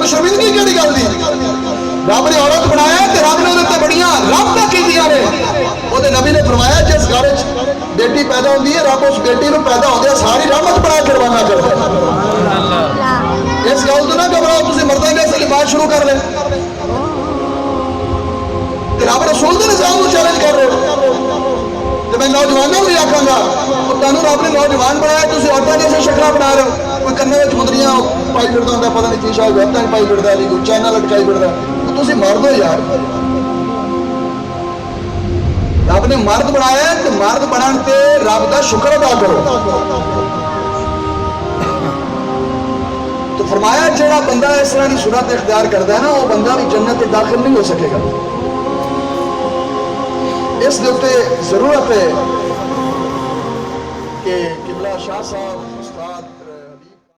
शर्मिंदगी केड़ी गल दी? रब ने औरत बनाया ते रब ने उहदे ते बड़ियां रहमतां कीतियां ने। उहदे नबी ने फरमाया जिस घर च बेटी पैदा होंदी है रब उस बेटी नूं पैदा होंदे सारी रहमत बना के रवाना करदा है। इस गल तो ना घबराओ, तुसीं मर्दां दे असली बात शुरू कर ले ते रब रसूल दे निज़ाम नूं चैलेंज कर रहे हो। तो मैं नौजवानों भी आखांगा तुहानूं रब ने नौजवान बनाया, तुसीं औरतां जैसे शक्लां बना रहे हो। कोई कन्ने विच मुंदरियां पाई फिरदा हुंदा, पता नहीं की शायद हत्थां च पाई फिरदा, कोई चैना लटकाई फिरदा। तुसीं मर्द हो यार, रब ने मर्द बनाया तो मर्द बनन ते रब का शुक्र अदा करो। तो फरमाया जिहड़ा बंदा इस तरह की सूरत इख्तियार करता है ना, वो बंदा भी जन्नत में दाखिल नहीं हो सकेगा। इस दे उत्ते जरूरत है कि किबला शाह साहब